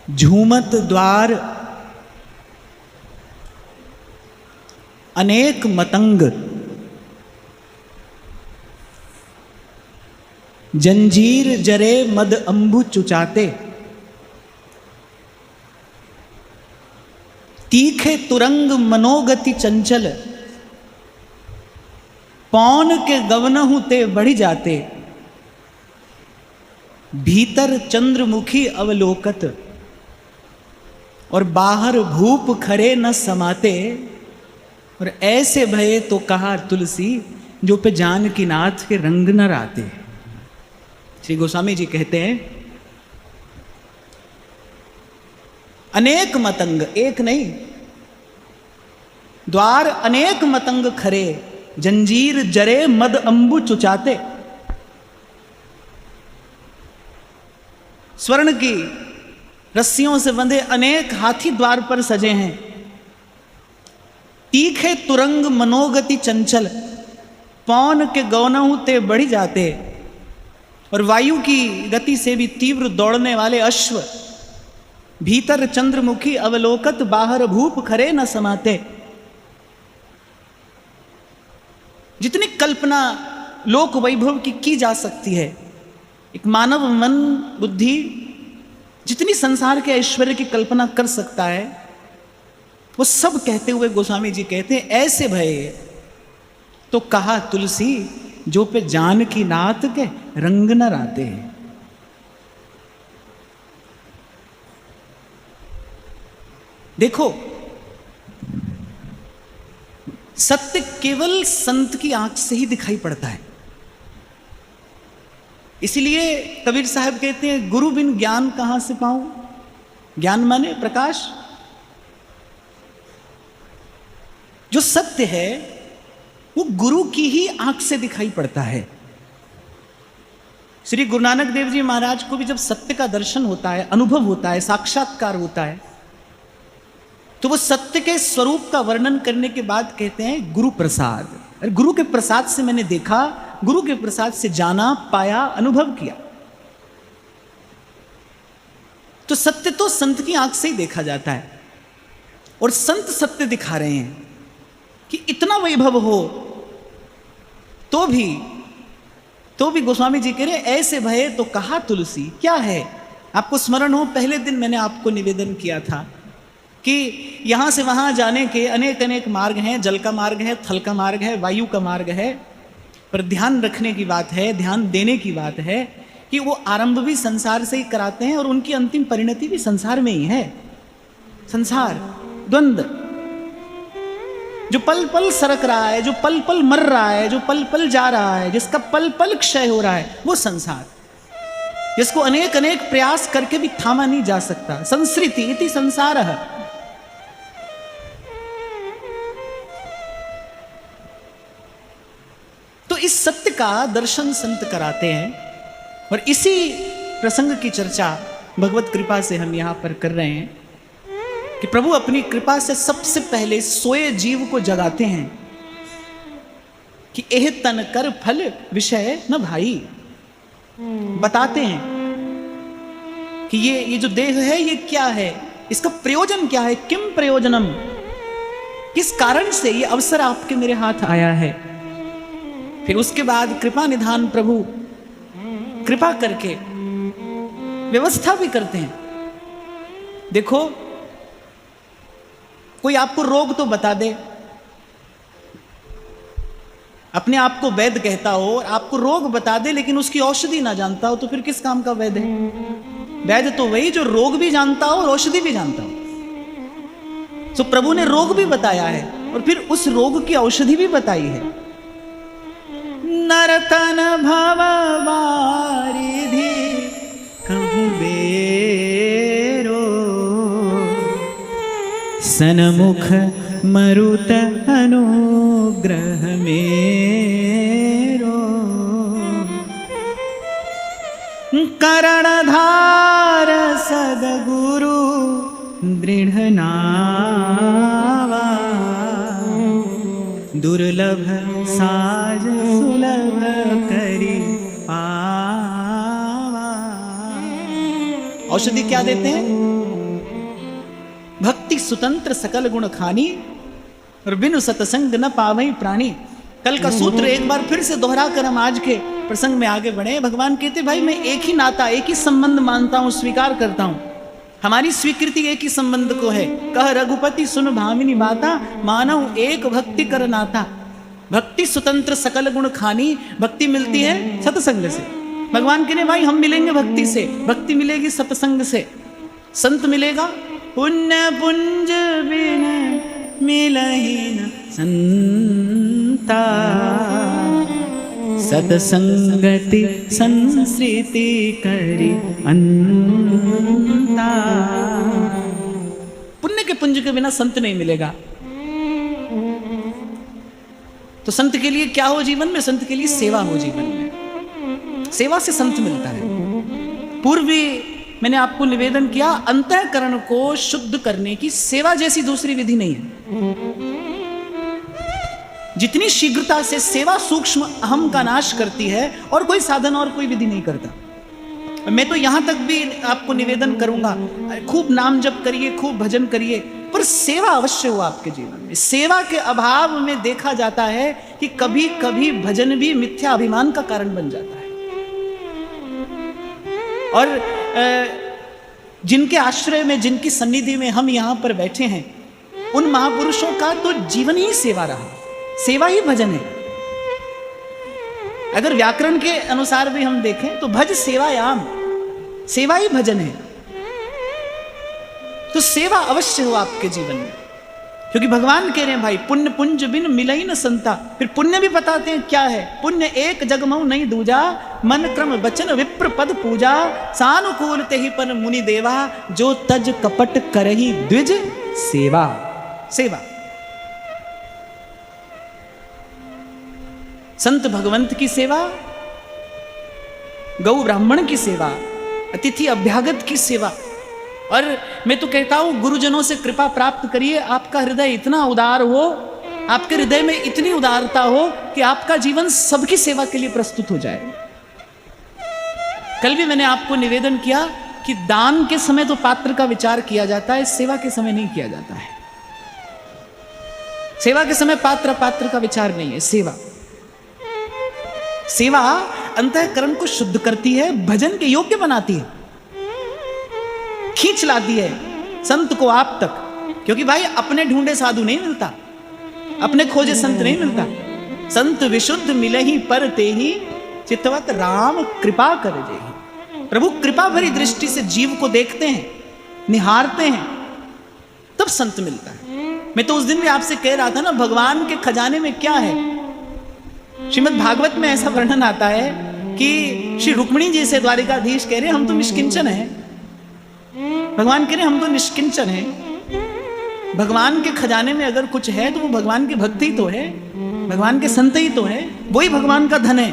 झूमत द्वार अनेक मतंग, जंजीर जरे मद अंबु चुचाते, तीखे तुरंग मनोगति चंचल, पौन के गवनहु ते बढ़ी जाते, भीतर चंद्रमुखी अवलोकत और बाहर भूप खरे न समाते, और ऐसे भये तो कहा तुलसी जो पे जानकी नाथ के रंग न राते। श्री गोस्वामी जी कहते हैं अनेक मतंग, एक नहीं, द्वार अनेक मतंग खरे, जंजीर जरे मद अंबु चुचाते। स्वर्ण की रस्सियों से बंधे अनेक हाथी द्वार पर सजे हैं, तीखे तुरंग मनोगति चंचल, पौन के गौनहु ते बढ़ी जाते, और वायु की गति से भी तीव्र दौड़ने वाले अश्व, भीतर चंद्रमुखी अवलोकत, बाहर भूप खरे न समाते। जितनी कल्पना लोक वैभव की जा सकती है, एक मानव मन बुद्धि जितनी संसार के ऐश्वर्य की कल्पना कर सकता है, वो सब कहते हुए गोस्वामी जी कहते हैं ऐसे भये तो कहा तुलसी जो पे जानकी नाथ के रंग न राते। देखो, सत्य केवल संत की आंख से ही दिखाई पड़ता है। इसीलिए कबीर साहब कहते हैं गुरु बिन ज्ञान कहां से पाऊं। ज्ञान माने प्रकाश। जो सत्य है वो गुरु की ही आंख से दिखाई पड़ता है। श्री गुरु नानक देव जी महाराज को भी जब सत्य का दर्शन होता है, अनुभव होता है, साक्षात्कार होता है, तो वो सत्य के स्वरूप का वर्णन करने के बाद कहते हैं गुरु प्रसाद। अरे गुरु के प्रसाद से मैंने देखा, गुरु के प्रसाद से जाना, पाया, अनुभव किया। तो सत्य तो संत की आंख से ही देखा जाता है, और संत सत्य दिखा रहे हैं कि इतना वैभव हो तो भी गोस्वामी जी कह रहे ऐसे भये तो कहा तुलसी। क्या है? आपको स्मरण हो, पहले दिन मैंने आपको निवेदन किया था कि यहां से वहां जाने के अनेक अनेक मार्ग हैं। जल का मार्ग है, थल का मार्ग है, वायु का मार्ग है, पर ध्यान रखने की बात है, ध्यान देने की बात है कि वो आरंभ भी संसार से ही कराते हैं और उनकी अंतिम परिणति भी संसार में ही है। संसार द्वंद्व, जो पल पल सरक रहा है, जो पल पल मर रहा है, जो पल पल जा रहा है, जिसका पल पल क्षय हो रहा है, वो संसार, जिसको अनेक अनेक प्रयास करके भी थामा नहीं जा सकता। संसृति इति संसारः। तो इस सत्य का दर्शन संत कराते हैं, और इसी प्रसंग की चर्चा भगवत कृपा से हम यहां पर कर रहे हैं कि प्रभु अपनी कृपा से सबसे पहले सोए जीव को जगाते हैं कि एह तन कर फल विषय न भाई। बताते हैं कि ये जो देह है ये क्या है, इसका प्रयोजन क्या है, किम प्रयोजनम, किस कारण से ये अवसर आपके मेरे हाथ आया है। फिर उसके बाद कृपा निधान प्रभु कृपा करके व्यवस्था भी करते हैं। देखो, कोई आपको रोग तो बता दे, अपने आप को वैद्य कहता हो और आपको रोग बता दे लेकिन उसकी औषधि ना जानता हो, तो फिर किस काम का वैद्य है? वैद्य तो वही जो रोग भी जानता हो और औषधि भी जानता हो। तो प्रभु ने रोग भी बताया है और फिर उस रोग की औषधि भी बताई है। नरतन भव वारिधि कहूँ बेरो, सनमुख मरुत अनुग्रह मेरो, करणधार सदगुरु दृढ़ नावा, दुर्लभ साज सुलभ करी पावा। औषधि क्या देते हैं? भक्ति स्वतंत्र सकल गुण खानी और बिनु सतसंग न पावई प्राणी। कल का सूत्र एक बार फिर से दोहरा कर हम आज के प्रसंग में आगे बढ़े। भगवान कहते भाई मैं एक ही नाता, एक ही संबंध मानता हूं, स्वीकार करता हूं। हमारी स्वीकृति एक ही संबंध को है। कह रघुपति सुन भामिनी बाता, मानव एक भक्ति कर नाता। भक्ति स्वतंत्र सकल गुण खानी। भक्ति मिलती है सत्संग से। भगवान कहने भाई हम मिलेंगे भक्ति से, भक्ति मिलेगी सत्संग से। संत मिलेगा पुण्य पुंज बिन मिलहि न संता, सतसंगति संस्कृति करी अंता। पुण्य के पुंज के बिना संत नहीं मिलेगा। तो संत के लिए क्या हो जीवन में? संत के लिए सेवा हो जीवन में। सेवा से संत मिलता है। पूर्व भी मैंने आपको निवेदन किया, अंतःकरण को शुद्ध करने की सेवा जैसी दूसरी विधि नहीं है। जितनी शीघ्रता से सेवा सूक्ष्म अहम का नाश करती है और कोई साधन और कोई विधि नहीं करता। मैं तो यहां तक भी आपको निवेदन करूंगा, खूब नाम जप करिए, खूब भजन करिए, पर सेवा अवश्य हो आपके जीवन में। सेवा के अभाव में देखा जाता है कि कभी कभी भजन भी मिथ्या अभिमान का कारण बन जाता है। और जिनके आश्रय में, जिनकी सन्निधि में हम यहां पर बैठे हैं, उन महापुरुषों का तो जीवन ही सेवा रहा। सेवा ही भजन है। अगर व्याकरण के अनुसार भी हम देखें तो भज सेवायाम, सेवा ही भजन है। तो सेवा अवश्य हो आपके जीवन में, क्योंकि भगवान कह रहे हैं भाई पुण्य पुंज बिन मिलई न संता। फिर पुण्य भी बताते हैं क्या है। पुण्य एक जगमऊ नहीं दूजा, मन क्रम वचन विप्र पद पूजा। सानुकूल तेहि पर मुनि देवा, जो तज कपट करही द्विज सेवा। सेवा संत भगवंत की सेवा, गौ ब्राह्मण की सेवा, अतिथि अभ्यागत की सेवा। और मैं तो कहता हूं गुरुजनों से कृपा प्राप्त करिए। आपका हृदय इतना उदार हो, आपके हृदय में इतनी उदारता हो कि आपका जीवन सबकी सेवा के लिए प्रस्तुत हो जाए। कल भी मैंने आपको निवेदन किया कि दान के समय तो पात्र का विचार किया जाता है, सेवा के समय नहीं किया जाता है। सेवा के समय पात्र का विचार नहीं है। सेवा अंतःकरण को शुद्ध करती है, भजन के योग्य बनाती है, खींच लाती है संत को आप तक। क्योंकि भाई अपने ढूंढे साधु नहीं मिलता, अपने खोजे संत नहीं मिलता। संत विशुद्ध मिलहि पर तेहि, चितवत राम कृपा कर जेहि। प्रभु कृपा भरी दृष्टि से जीव को देखते हैं, निहारते हैं, तब संत मिलता है। मैं तो उस दिन भी आपसे कह रहा था ना, भगवान के खजाने में क्या है। श्रीमद् भागवत में ऐसा वर्णन आता है कि श्री रुक्मिणी जी से द्वारिकाधीश कह रहे हम तो निष्किंचन हैं। भगवान कह रहे हम तो निष्किंचन हैं। भगवान के खजाने में अगर कुछ है तो वो भगवान की भक्ति ही तो है, भगवान के संत ही तो है, वही भगवान का धन है।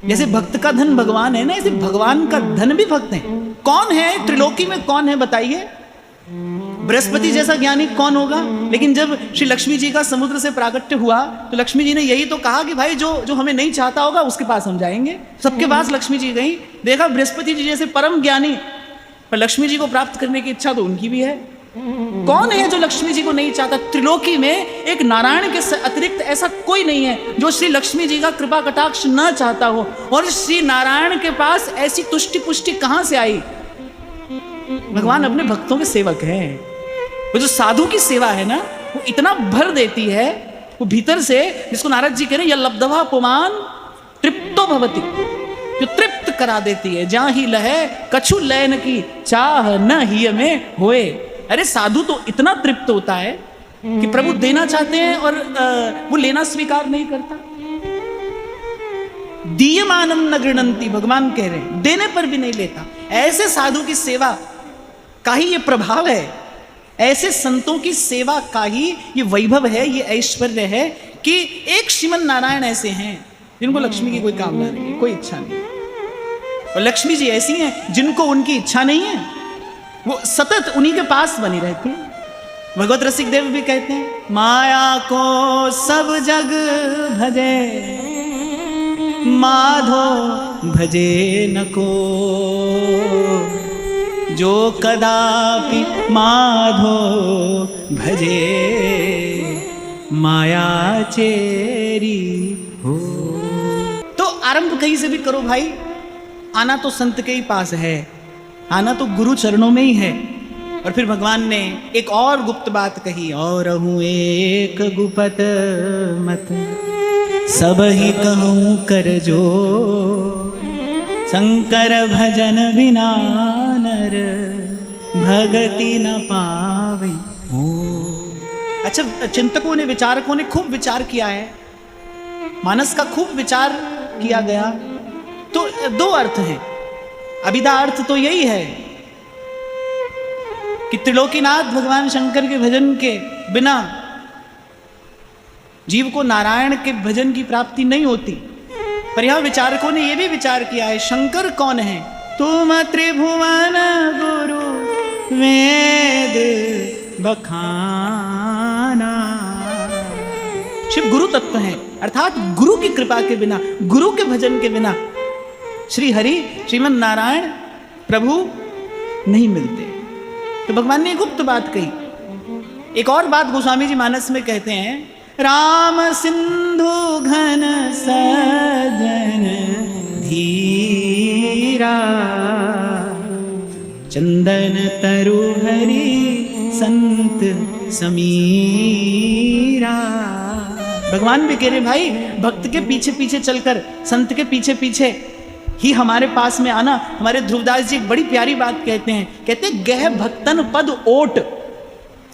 जैसे भक्त का धन भगवान है ना, ऐसे भगवान का धन भी भक्त है। कौन है त्रिलोकी में, कौन है बताइए? बृहस्पति जैसा ज्ञानी कौन होगा? लेकिन जब श्री लक्ष्मी जी का समुद्र से प्राकट्य हुआ तो लक्ष्मी जी ने यही तो कहा कि भाई जो हमें नहीं चाहता होगा उसके पास हम जाएंगे। सबके पास लक्ष्मी जी गई। देखा बृहस्पति जी जैसे परम ज्ञानी, पर लक्ष्मी जी को प्राप्त करने की इच्छा तो उनकी भी है। कौन है जो लक्ष्मी जी को नहीं चाहता? त्रिलोकी में एक नारायण के अतिरिक्त ऐसा कोई नहीं है जो श्री लक्ष्मी जी का कृपा कटाक्ष न चाहता हो। और श्री नारायण के पास ऐसी तुष्टि पुष्टि कहां से आई? भगवान अपने भक्तों के सेवक हैं। वो जो साधु की सेवा है ना, वो इतना भर देती है वो भीतर से, जिसको नारद जी कह रहे हैं लब्धवा पुमान तृप्तो भवति, जो तृप्त करा देती है। जहां ही लहे कछु लयन की चाह न ही में होए। अरे साधु तो इतना तृप्त होता है कि प्रभु देना चाहते हैं और वो लेना स्वीकार नहीं करता। दीयमानम न गृणंती, भगवान कह रहे हैं देने पर भी नहीं लेता। ऐसे साधु की सेवा का ही ये प्रभाव है, ऐसे संतों की सेवा का ही ये वैभव है, ये ऐश्वर्य है कि एक श्रीमन नारायण ऐसे हैं जिनको लक्ष्मी की कोई कामना नहीं है, कोई इच्छा नहीं है। और लक्ष्मी जी ऐसी हैं जिनको उनकी इच्छा नहीं है, वो सतत उन्हीं के पास बनी रहती है। भगवत रसिक देव भी कहते हैं माया को सब जग भजे, माधो भजे न को, जो कदापि माधो भजे माया चेरी हो। तो आरंभ कहीं से भी करो भाई, आना तो संत के ही पास है, आना तो गुरु चरणों में ही है। और फिर भगवान ने एक और गुप्त बात कही, और हूँ एक गुपत मत सब ही कहूँ कर जो, शंकर भजन बिना नर भगति न पावे हो। अच्छा, चिंतकों ने, विचारकों ने खूब विचार किया है, मानस का खूब विचार किया गया। तो दो अर्थ हैं। अभिधा अर्थ तो यही है कि त्रिलोकीनाथ भगवान शंकर के भजन के बिना जीव को नारायण के भजन की प्राप्ति नहीं होती। पर यहां विचारकों ने यह भी विचार किया है, शंकर कौन है? तुम त्रिभुवन गुरु वेद बखाना। शिव गुरु तत्व है, अर्थात गुरु की कृपा के बिना, गुरु के भजन के बिना श्री हरि, श्रीमन नारायण प्रभु नहीं मिलते। तो भगवान ने गुप्त बात कही। एक और बात गोस्वामी जी मानस में कहते हैं, राम सिंधु घन सदन धीरा, चंदन तरु हरि संत समीरा। भगवान भी कह रहे भाई, भक्त के पीछे पीछे चलकर, संत के पीछे पीछे ही हमारे पास में आना। हमारे ध्रुवदास जी एक बड़ी प्यारी बात कहते हैं, कहते गह भक्तन पद ओट,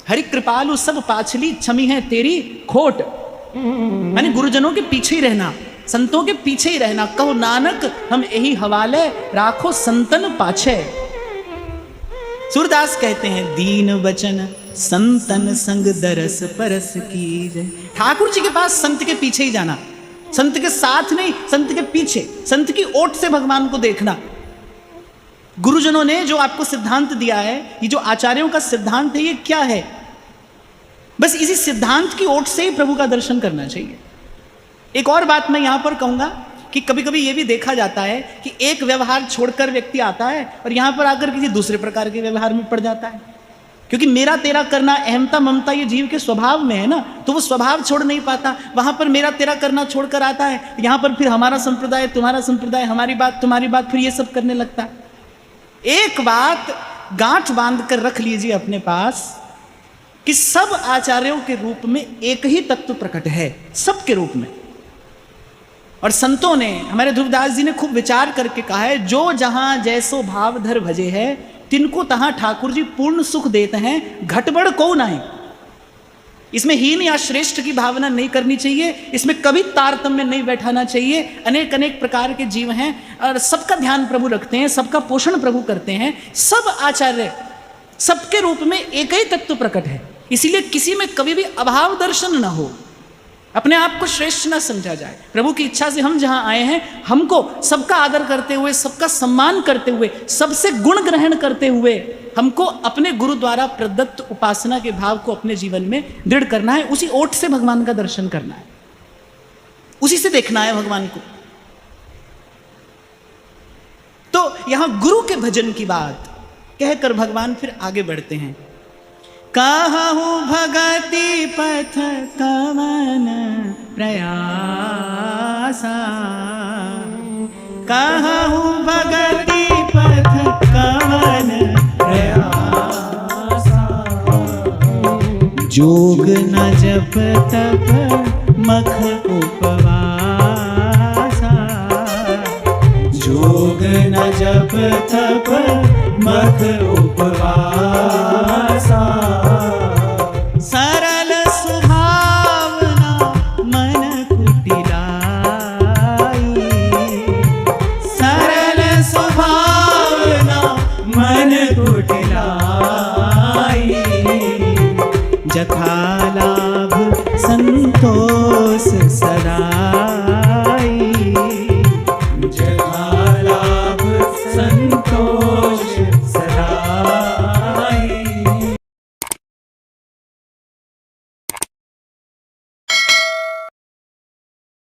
हरि कृपालु सब पाछली छमी है तेरी खोट। यानी गुरुजनों के पीछे ही रहना, संतों के पीछे ही रहना। कहो नानक हम यही हवाले, राखो संतन पाछे। सूरदास कहते हैं, दीन वचन संतन संग दरस परस कीजे। ठाकुर जी के पास संत के पीछे ही जाना, संत के साथ नहीं, संत के पीछे, संत की ओट से भगवान को देखना। गुरुजनों ने जो आपको सिद्धांत दिया है, ये जो आचार्यों का सिद्धांत है, ये क्या है? बस इसी सिद्धांत की ओट से ही प्रभु का दर्शन करना चाहिए। एक और बात मैं यहां पर कहूंगा कि कभी कभी यह भी देखा जाता है कि एक व्यवहार छोड़कर व्यक्ति आता है और यहां पर आकर किसी दूसरे प्रकार के व्यवहार में पड़ जाता है। क्योंकि मेरा तेरा करना, अहमता ममता, ये जीव के स्वभाव में है ना, तो वो स्वभाव छोड़ नहीं पाता। वहां पर मेरा तेरा करना छोड़कर आता है, यहां पर फिर हमारा संप्रदाय तुम्हारा संप्रदाय, हमारी बात तुम्हारी बात, फिर ये सब करने लगता है। एक बात गांठ बांध कर रख लीजिए अपने पास कि सब आचार्यों के रूप में एक ही तत्व प्रकट है, सबके रूप में। और संतों ने, हमारे ध्रुवदास जी ने खूब विचार करके कहा है, जो जहां जैसो भाव धर भजे है, तिनको तहां ठाकुर जी पूर्ण सुख देते हैं, घटबड़ को नहीं। इसमें हीन या श्रेष्ठ की भावना नहीं करनी चाहिए, इसमें कभी तारतम्य नहीं बैठाना चाहिए। अनेक अनेक प्रकार के जीव हैं और सबका ध्यान प्रभु रखते हैं, सबका पोषण प्रभु करते हैं। सब आचार्य, सबके रूप में एक ही तत्व प्रकट है, इसीलिए किसी में कभी भी अभाव दर्शन न हो, अपने आप को श्रेष्ठ न समझा जाए। प्रभु की इच्छा से हम जहां आए हैं, हमको सबका आदर करते हुए, सबका सम्मान करते हुए, सबसे गुण ग्रहण करते हुए, हमको अपने गुरु द्वारा प्रदत्त उपासना के भाव को अपने जीवन में दृढ़ करना है। उसी ओट से भगवान का दर्शन करना है, उसी से देखना है भगवान को। तो यहां गुरु के भजन की बात कहकर भगवान फिर आगे बढ़ते हैं। कहु भगति पथ कवन प्रयासा, कहु भगति पथ कवन प्रयासा, जोग न जप तप मख उपवासा, जोग न जप तप मख